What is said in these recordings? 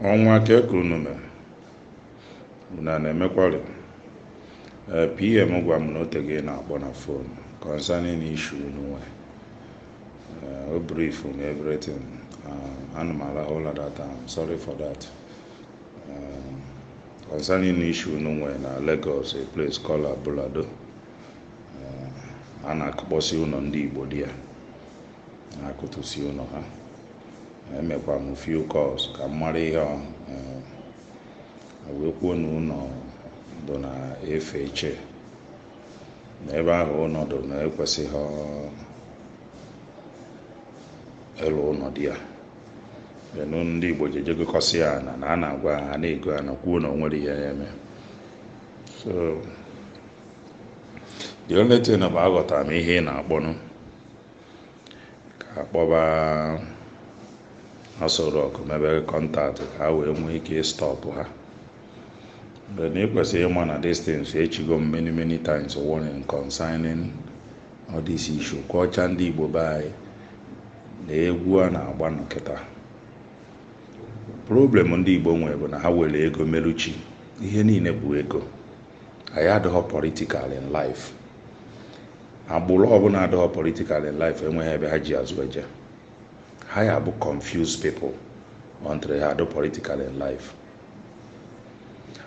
ọnwa ka ekwunume na na-emekwari PM gwa m na otegị na-akpọ na phone concerning issue n'onwe o brief on everything animal all of that. I'm sorry for that. Concerning issue n'onwe na Lagos, a place called Abulado, a na-akụkpọsi ụlọ ndị Igbo dị ya na-akụtụsi ụlọ ha. Emekwa m few calls ka m mara ihe wee kwuo na ụlọ dụ na efe iche na ebe ahụ ụlọ dụ na ekwesịghị ịlụ ụlọ dị ya. Ndị Igbo jejegokọsị ya na a na-agwa ha na-ego ha na kwuo na o nwere ihe ya eme. So the only thing bụ aghọtara m ihe ị na-akpọnụ ka akpọba asọrọ ọkụ mebe kọntaktị ka ha wee nwee ike stọpụ ha. But ị kwesịrị ịma na distance echigo m many times warning concerning all this issue. Kwọcha ndị Igbo be anyị na egwu a na-agba nkịta. Problem ndị Igbo nwere bụ na ha were ego meruchi ihe niile bụ ego. Anyị adịghị political in life. Agbụrụ ọbụla adịghị political in life enweghị ebe ha ji azụ eje. Ha ya bụ confused people until ha adị political in life.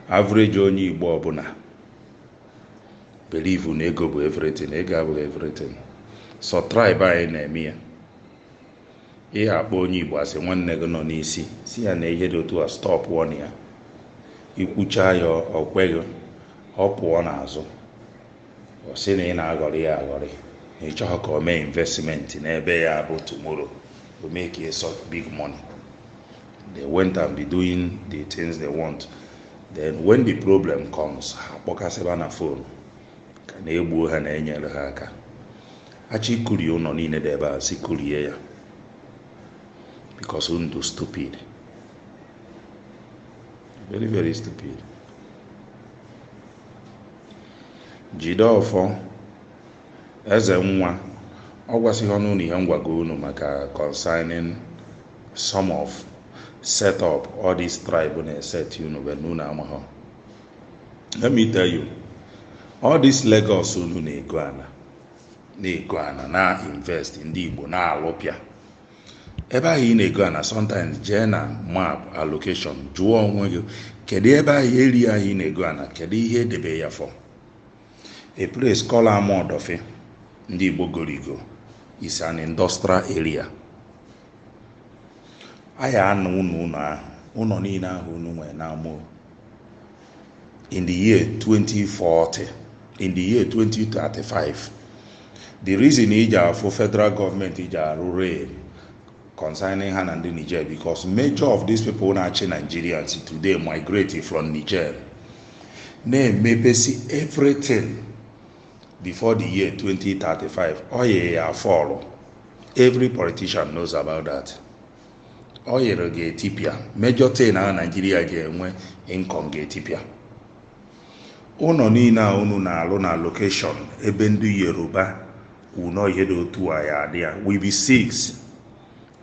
Average onye Igbo ọbụla believe na ego bụ everything. Ego abụghị everything. So tribe anyị na-eme ya. Ihe akpọ onye Igbo asị nwanne gị nọ n'isi si ya na ihe dị otu a stop one ya. Ikwucha ya okweghị ọ pụọ n'azụ. Ọ sị na ị na-aghọrị ya aghọrị. Ị chọghị ka o mee investment n'ebe ya bụ tomorrow to make a sort big money. They went and be doing the things they want. Then when the problem comes, ha kpọkasịba na phone ka na-egbuo ha na-enyere ha aka. Achị kurie ụlọ niile dị ebe a si kurie ya because unu stupid. Very stupid. Jide ọfọ eze nwa ọ gwasịghị ọnụ na ihe ngwago unu maka concerning some of set up all this tribe na set unu but unu amaghọ. Let me tell you, all this Lagos unu na-ego ana na invest ndị Igbo na alụpịa. Ebe ahụ ị na-ego ana sometimes jee na map allocation jụọ onwe gị kedu ebe ahụ eri ahụ ị na-ego ana kedu ihe edebe ya for. A place called Amodofe ndị Igbo gorigo is an industrial area. Aya anụ ụlọ niile ahụ unu nwere na amụ in the year 2040, in the year 2035. The reason iji afọ federal government iji arụ rail concerning ha na ndị Niger because major of these people na-achị Nigerians today migrate from Niger na-emepesi everything before the year 2035. Oye ya fall. Every politician knows about that. Oye ga-etipịa. Major thing na Nigeria ga-enwe income ga-etipịa. Ụlọ niile a unu na-alụ na location ebe ndị Yoruba ụnọ ihe dị otu a ya adị ya we be 6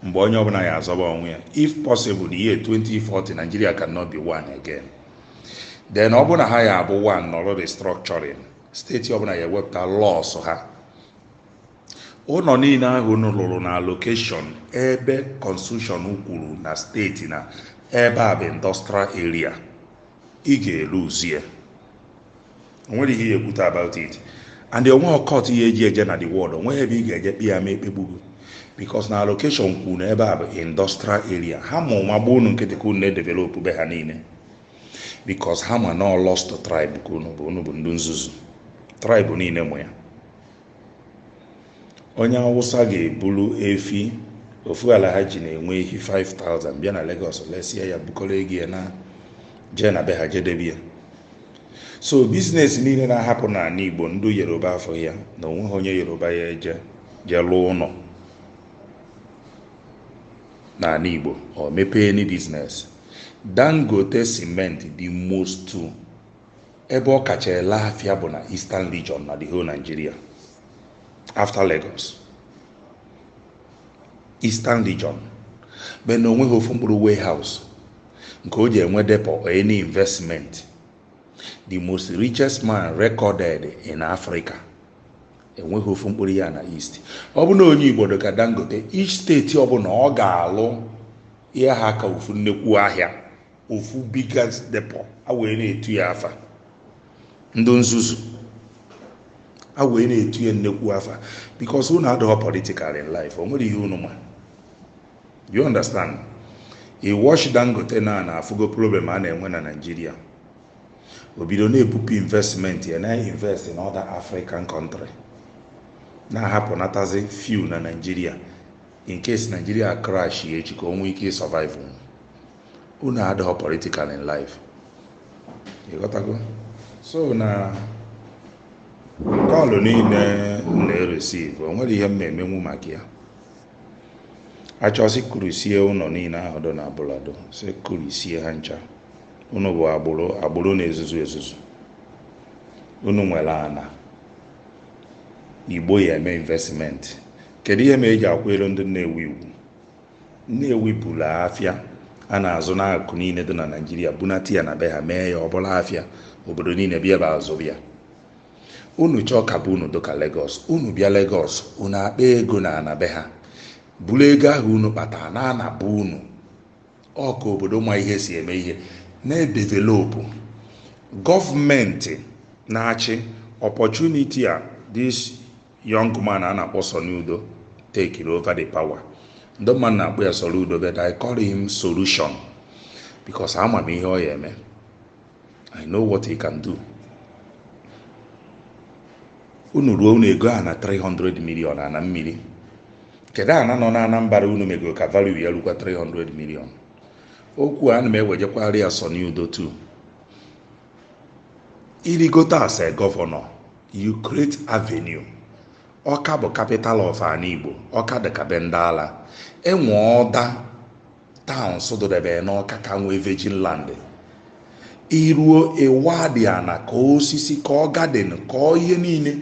mgbe onye ọbụla ya azọba onwe ya. If possible the year 2040 Nigeria cannot be one again. Then ọ bụ na ha ya abụ one nọrọ restructuring. Steeti ọbụla ya ewepụta laws ha. Ụlọ niile ahụ unu lụrụ na location ebe constitution kwuru na steeti na ebe a bụ industrial area ị ga-eluzie. Onwere ihe ekwute about it. And the onwe court ihe eji eje na the world onwe ebe ị ga-eje kpịa ma ekpegbugo because na location kwuru na ebe a bụ industrial area. Ha ma ụma gba unu nkịtị ka unu na-develop be ha niile because ha ma na lost to tribe ka unu bụ ndị nzuzu. Tribe niile mụ ya. Onye Awụsa ga-ebulu efi ofu ala ha ji na-enwe ehi 5,000 bịa na Lagos lesia ya bukọrọ ego ya na jee na be ha jedebie. So business niile na-ahapụ na Igbo ndị Yoruba afọ ya na onweghị onye Yoruba ya eje lụọ ụlọ na Igbo or mepee any business. Dangote cement the most to ebe ọ kacha ele afịa bụ na Eastern region na the whole Nigeria after Lagos. Eastern region. But no nweghị ofu mkpụrụ warehouse nke o ji enwe depo any investment. The most richest man recorded in Africa enweghị ofu mkpụrụ ya na East. Ọ bụ na onye Igbo dịka Dangote, each steeti ọbụla ọ ga-alụ ihe ha ka ofu nnekwu ahịa, ofu biggest depo, a wee na-etu ya afa ndị nzuzu, a wee na-etu ya nnekwu afa because unu adịghị political in life. O nwere ihe unu ma. You understand? I watch Dangote na afụgo problem a na-enwe na Nigeria. Obido na-ebupu investment ya na invest in other African country, na-ahapụ natazi few na Nigeria in case Nigeria crash echi ka o nwee ike survive. Unu adịghị political in life. You got to go? So na call niile na-receive, o nwere ihe mmenwu maka ya. Achọsị kurisie ụlọ niile ahụ dị na abụlado, sị kurisie ha ncha. Unu bụ agbụrụ na-ezuzu ezuzu. Unu nwere ana Igbo ya eme investment. Kedu ihe ma eji akwụrụ ndị Nnewi iwu? Nnewi bụrụ afịa a na-azụ n'akụ niile dị na Nigeria, bunata ya na be ha mee ya ọbụla afịa obodo niile bịa ebe azụ bịa. Unu chọọ ka bụ unu dịka Lagos, unu bịa Lagos, unu akpa ego na ana be ha, bulu ego ahụ unu kpatara na anabụ unu ọka obodo ma ihe si eme ihe na-edevelopụ. Gọọmenti na-achị opportunity a this young man a na-akpọ Soludo take over the power. Ndị mmadụ na-akpọ ya Soludo, but I call him solution because ama m ihe ọ ya eme. I know what he can do. Unu ruo unu ego a na 300 million na mmiri. Kedu ana nọ na Anambra unu mego ka value ya rukwa 300 million. Okwu a na m ewejekwara ya Soludo too. Irigota as a governor, you create avenue. Ọka bụ capital of Ndiigbo. Ọka dị ka Bendala. Enwe ọda towns dodebe n'Ọka ka nwee virgin land. Iruo ewadi ana ka osisi ka ọ garden ka ọ ihe niile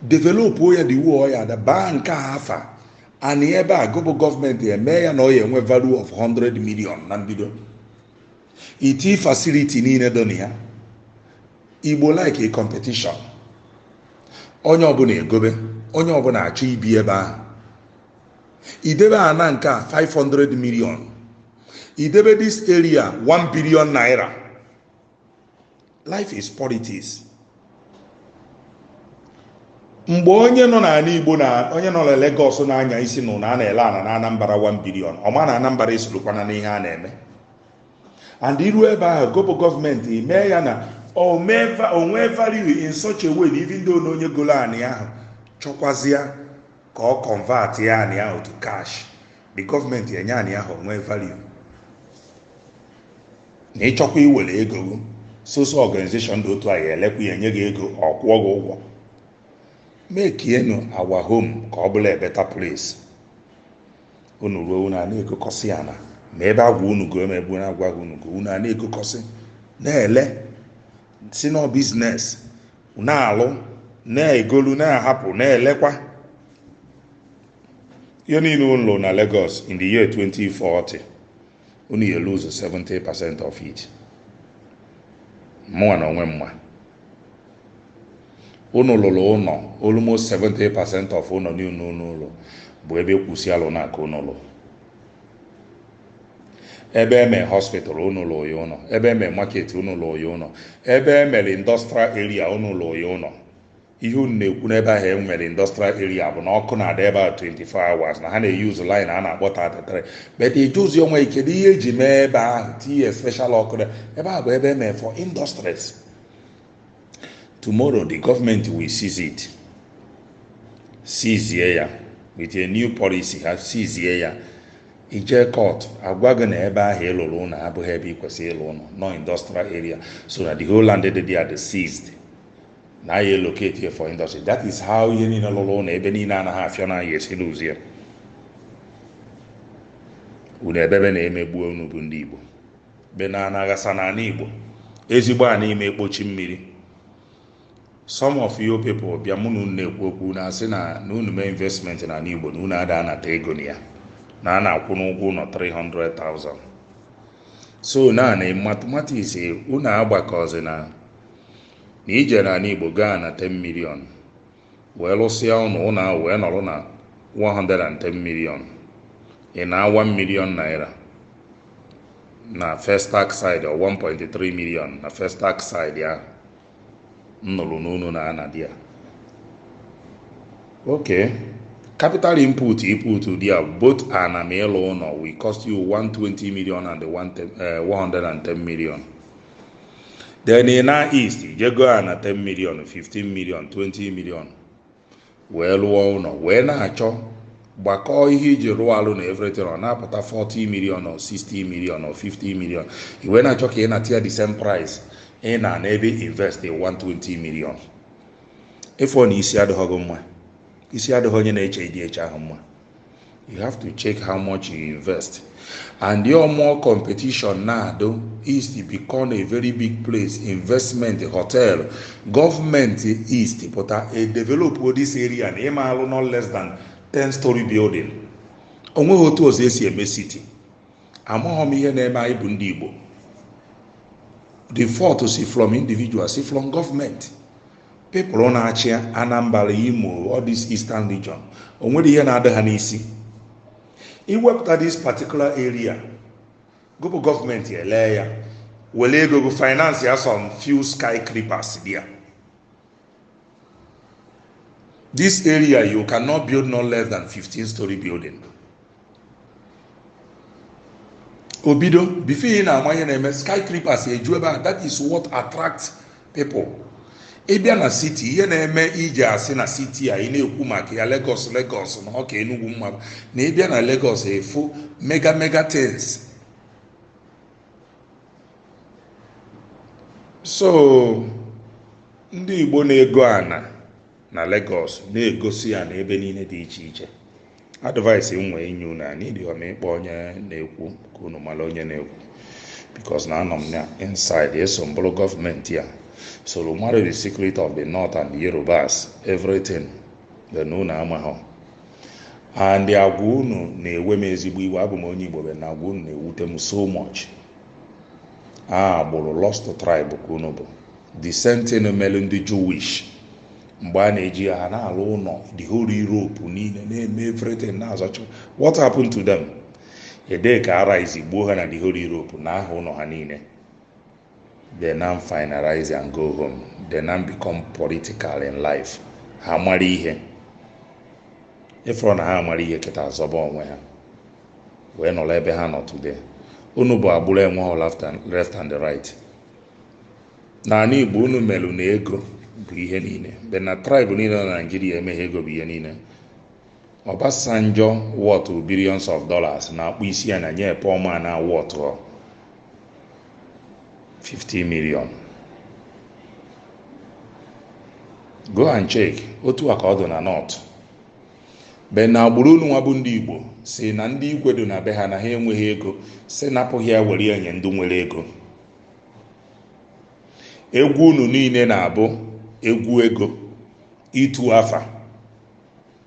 develop ya dị wuo ya da baa nke afa. Ani ebe a gobo gọọmenti eme ya na ọ ya enwe value of 100 million na mbido. Iti facility niile dị na ya. Igbo like a competition. Onye ọbụla egobe, onye ọbụla achọ ibi ebe ahụ. Idebe ana nke 500 million. Idebe this area 1 billion naira. Life is politics. Mgbe onye nọ na Igbo na onye nọ na Lagos na-anya isi nụ na na-ele ana na Anambra 1 billion. Ọma na Anambra isolukwana n'ihe a na-eme. And iru ebe ahụ gobo gọọmenti mee ya na onwe value in such a way, even though na onye golo ani ahụ chọkwazịa ka ọ convert ya ani ahụ to cash. The government enye ani ahụ onwe value. Na ịchọkwa iwere ego, social organization dị otu a ya elekwa ya enye gị ego, ọ kwụọ gị ụgwọ. Make our home ka ọ bụla a better place. Unu ruo unu na-ekokọsị ana, ma ebe agwa unu go ebe unu agwa unu go, unu na-ekokọsị na-ele si no business na-alụ na-egolu na-ahapụ na-elekwa. Ihe niile ụlọ na Lagos in the year 2040 unu ya lose 70% of it. Mụnwa na onwe mma. Unu lụrụ ụlọ, almost 70% of ụlọ niile ụlọ bụ ebe kwụsị alụ na aka ụlọ. Ebe eme hospital unu lụọ ya ụlọ, ebe eme market unu lụọ ya ụlọ, ebe emere industrial area unu lụọ ya ụlọ. Ihe unu na-ekwu n'ebe ahụ enwere industrial area bụ na ọkụ na-adị ebe a 24 hours na ha na-use line a na-akpọ 33. But ejuzi onwe kedu ihe eji mee ebe ahụ tinye special ọkụ ebe ahụ bụ ebe eme for industries. Tomorrow the government will seize it. Seize ya with a new policy ha seize ya. Ije court agwa gị na ebe ahụ ịlụrụ ụlọ abụghị ebe ikwesị ịlụ ụlọ, no industrial area, so that the whole land they are seized. Now you locate here for industry. That is how you need a loan. Ebe niile anaghị afịa na yes lose here. Unu ebe na-emegbu unu bụ ndị Igbo. Be na anaghasa na Igbo. Ezigbo a na-eme ekpochi mmiri. Some of you people bịa mụ na unu na-ekwu okwu na asị na unu mee investment na Igbo na unu ada anata ego na ya. Na a na-akwụ n'ụgwọ ụlọ 300,000. So now na mathematics unu agbakọzi na ije na Igbo gaa na 10 million wee lụsịa ụnụ ahụ wee nọrọ na 110 million ị na 1 million naira na Festac side or 1.3 million na Festac side ya nnụrụ n'unu na anadị ya. Okay, capital input there both ana ma ịlụ ụlọ will cost you 120 million and 110 million. Then in our east you go na 10 million, 15 million, 20 million wee lụọ ụlọ wee na-achọ gbakọọ ihe iji rụọ alụ na everything ọ na-apụta 40 million or 60 million or 50 million i wee na-achọ ka ị na-atịa the same price ị na ebe invest 120 million. Ifo na isi adịghị mma, isi adịghị onye na-eche ịdị eche ahụ mma. You have to check how much you invest. And your more competition now though is to become a very big place, investment, hotel, government is to put a develop this area and not less than 10-story building. Onwe otu ọzọ esi eme city. Amaghị m ihe na-eme anyị bụ ndị Igbo. The fault si from individuals, si from government. People na-achị Anambra, Imo, all this eastern region. Onwere ihe na-adị ha n'isi. Iwepụta this particular area, go government ele ya, wele go finance ya some few skyscrapers there. This area you cannot build no less than 15-story building. Obido, before you na amanye na skyscrapers eju ebe, that is what attracts people. Ebia na city, ihe na-eme ije asị na city a ị na-ekwu maka ya Lagos na ọka Enugu mma na ebia na Lagos efu mega things. So ndị Igbo na-ego ana na Lagos na-egosi ya na ebe niile dị iche iche. Advice nwe inyu na need o me kpọ onye na-ekwu ka unu mara onye na-ekwu because na anọ m na inside eso mbolo government ya. So no matter the secret of the North and the Yorubas, everything the know na amaho. And the agunu na-ewe m ezigbo iwe abụ m onye Igbo be na agunu na-ewute m so much. Agbụrụ lost tribe ka unu bụ. The same thing mere ndị Jewish. Mgbe a na-eji ha na-alụ ụlọ the whole Europe niile na-eme everything na-azọcha. What happened to them? Ede ka arise gbuo ha na the whole Europe na aha ụlọ ha niile. They now finalize and go home. They now become political in life. Ha mara ihe. Ifro na ha mara ihe keta azọba onwe ha. Wee nọrọ ebe ha nọ today. Unu bụ agbụrụ enwe left and right. Na ani Igbo unu melu na ego bụ ihe niile. But na tribe niile na Nigeria emeghe ego bụ ihe niile. Obasanjo worth billions of dollars na akpụ isi ya na nye Poma na worth 50 million. Go and check. Otu aka ọdụ na North. Be na agbụrụ unu nwa bụ ndị Igbo si na ndị igwe dị na be ha na ha enweghị ego si napụghị ya were enye ndị nwere ego. Egwu unu niile na-abụ egwu ego itu afa.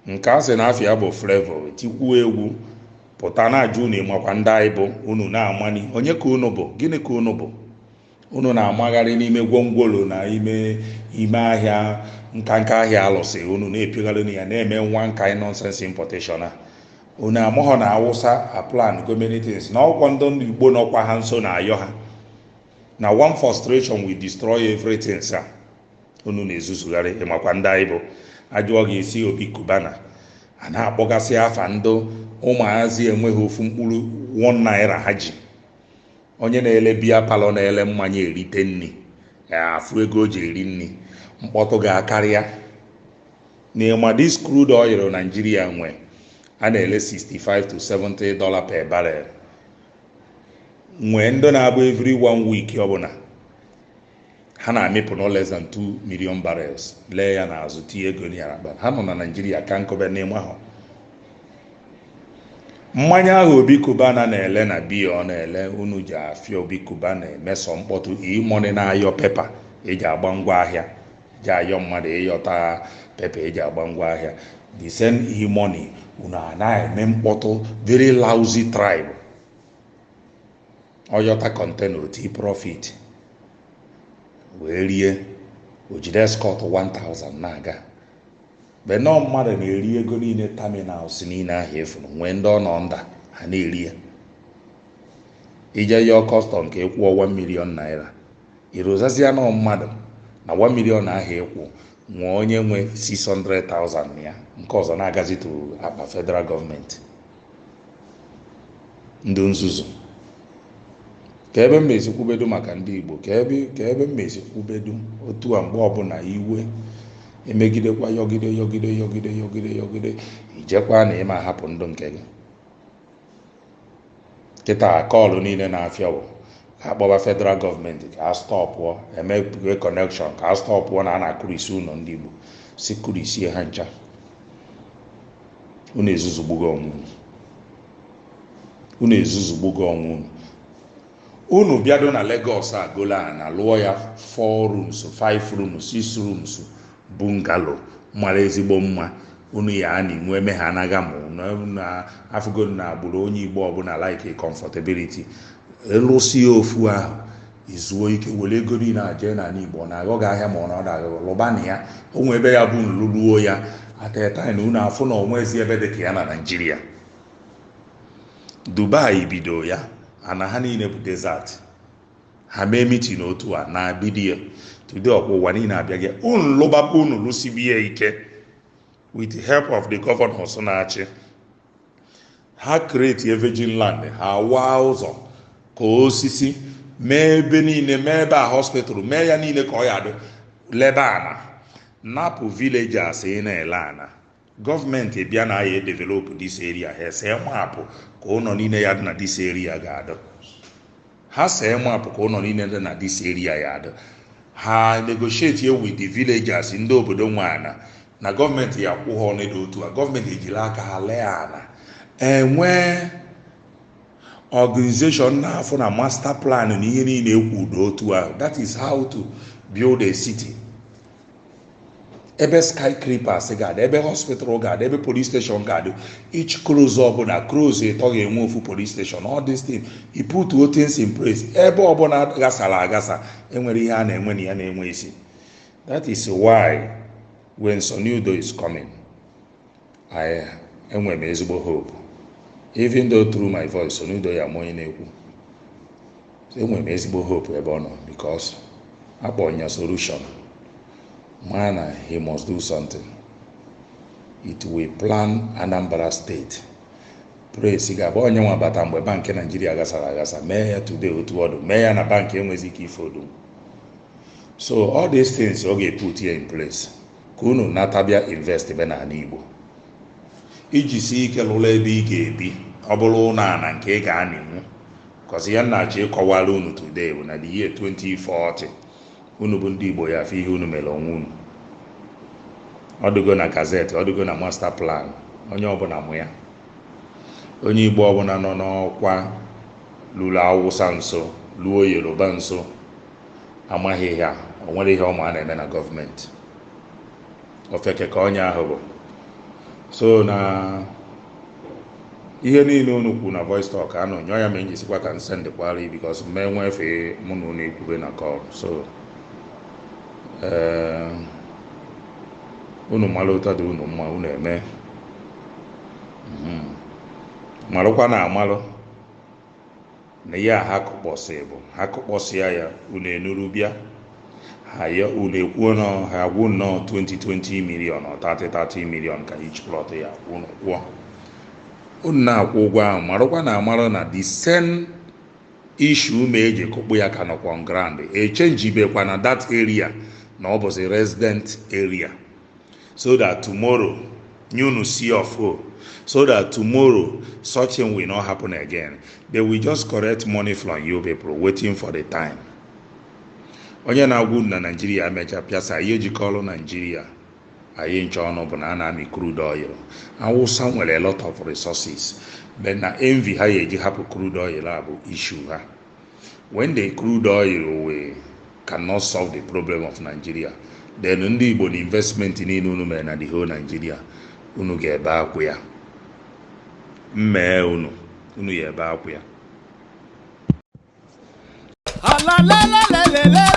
Nke a sị na afịa bụ flavor tikwu egwu pụta na ajụ unu makwa ndị anyị bụ unu na-amani onye ka unu bụ gịnị ka unu bụ. Unu na-amagharị n'ime gwongwolo na ime ahịa nkanka ahịa alụsị unu na-epigharị ya na-eme nwa nka nonsense importation a. Unu amụghọ na Awụsa a plan go many things na ọkwa ndị Igbo nọkwa ha nso na ayọ ha na one frustration will destroy everything sa. Unu na-ezuzugharị ịmakwa ndị anyị bụ ajụọ gị isi Obi Kubana a na-akpọgasị afa ndị ụmụazị enweghị ofu mkpụrụ 1 naira ha ji. Onye na-ele biya palọ na-ele mmanya erite nni afụ ego o ji eri nni mkpọtụ ga-akarịa. N'ịma this crude oil Nigeria nwe a na-ele $65 to $70 per barrel. Nwee ndị na-abụ every 1 week ọbụla ha na-amịpụ no less than 2 million barrels lee ya n'azụ tie ego n'araba. Ha nọ na Nigeria ka nkọbe n'ime ahụ. Mmanya ahụ Obi Kubana na-ele na biya ọ na-ele unu ji afịa Obi Kubana emeso mkpọtụ money na-ayọ pepa eji agba ngwa ahịa ji ayọ mmadụ ịyọta pepa eji agba ngwa ahịa. The same money unu na-eme mkpọtụ very lousy tribe. oyọta kọntena oti profit wee rie ojide escort 1000 na-aga mgbe nọọ mmadụ na-eri ego niile terminals niile ahụ efuru nwee ndị ọ nọ nda ha na-eri ya ije yọọ kọstọm ka ịkwụọ 1 million naira irozazia nọọ mmadụ na 1 million ahụ ịkwụ nwee onye nwe 600,000 ya nke ọzọ na-agazi to akpa federal gọọmenti. Ndị nzuzu ka ebe mmezi kwubedu maka ndị Igbo ka ebe mmezi kwubedu otu a mgbe ọbụla iwe emegidekwa yọgide ijekwa na ịma hapụ ndụ nke gị. Kịta kọọlụ niile na-afịa bụ ka akpọba federal gọọmenti ka a stọpụọ emepụge kọnekshọn ka a stọpụọ na a na-akụrisi ụlọ ndị Igbo si kụrisie ha ncha. Unu ezuzugbugo onwe unu bịado na Lagos agola na lụọ ya 4 rooms 5 rooms 6 rooms bungalow mara ezigbo mma. Unu ya na inwe eme ha anaghị amụ na afụgo na agbụrụ onye Igbo ọbụla like comfortability ịlụsi ofu ahụ izuo ike were ego niile aje na Igbo na aghọghị ahịa ma ọ na lụbana ya onwe ebe ya bụ nluluo ya ateta na unu afụ na onwezi ebe dị ka ya na Naịjirịa. Dubai bido ya ana ha niile bụ desert ha mee meeting otu a na bidio today ọkwụwa niile abịaghị unu lụbapụ unu lụsibie ike with the help of the governors na-achị ha create a virgin land ha waa ụzọ ka osisi mee ebe niile mee ebe a hospital mee ya niile ka ọ ya dị lebe ana napụ villagers ị na-ele ana gọọmenti bịa na ya develop this area ha see mapụ ka ụlọ niile ya dị na this area ga-adị ha see mapụ ka ụlọ niile dị na this area ya adị ha negotiate with the villagers ndị obodo nwe ana na gọọmenti ya kwụ ha ọnụ otu a gọọmenti ejiri aka ha lee ana enwee organization na-afụ na master plan na ihe niile ekwudo otu ahụ. That is how to build a city. Ebe skyscrapers ga-adị, ebe hospital ga-adị, ebe police station ga-adị. Each close ọbụla close ịtọ ga-enwe ofu police station. All these things you put all things in place. Ebe ọbụla gasara agasa enwere ihe a na-enwe na ya na-enwe isi. That is why when Soniudo is coming I enwe m ezigbo hope. Even though through my voice Soniudo ya monye na-ekwu enwe m ezigbo hope ebe ọ nọ because akpọnya solution. Man, he must do something. It will plan Anambra State. Praise God. Onye nwa bata mgbe bank Nigeria gasara agasa mee ya today otu ọdụ mee ya na bank enwezi ike ifodu. So all these things ọ ga-put here in place ka unu natabịa invest ebe na Igbo iji si ike lụrụ ebe ị ga-ebi ọ bụrụ ụlọ ana nke ị ga-anịnwu because ya na-achọ ịkọwara unu today bụ na the year 2040 unu bụ ndị Igbo ya afọ ihe unu mere onwe unu. Ọ dịgo na gazeti, ọ dịgo na master plan, onye ọbụla mụ ya. Onye Igbo ọbụla nọ n'ọkwa lụrụ Awụsa nso lụọ Yoruba nso amaghị ya o nwere ihe ọma a na-eme na gọọmenti ofeke ka onye ahụ bụ. So na ihe niile unu kwu na voice talk anọ nyọ ya ma njisikwa ka nsendịkwara because mgbe nwefe mụ na unu ekwube na call. So unu mara ụta dị unu mma unu eme marụkwa na amalụ na ya ha kụkpọsịa ya unu enuru bịa ha ya unu ekwuo na ha gwụ nnọọ 20 million or 30 million ka each plot ya unu kwụọ unu na-akwụ ụgwọ ahụ marụkwa na amalụ na the same issue ma eji kụkpụ ya ka nọkwa on ground echenjibekwa na that area na ọ bụzi resident area so that tomorrow you see of hope so that tomorrow such thing will not happen again. They will just correct money from you people waiting for the time. Onye na-agwụ na Nigeria amecha piasa anyị ejikọrọ Nigeria anyị nche ọnụ bụ na a na-amị crude oil. Awụsa nwere a lot of resources but na envy ha eji hapụ crude oil abụ issue ha. When the crude oil we cannot solve the problem of Nigeria, then ndị Igbo na investment niile unu mere na the whole Nigeria unu ga-ebe akwụ ya. Mmee unu ya ebe akwụ ya. ala la la la la la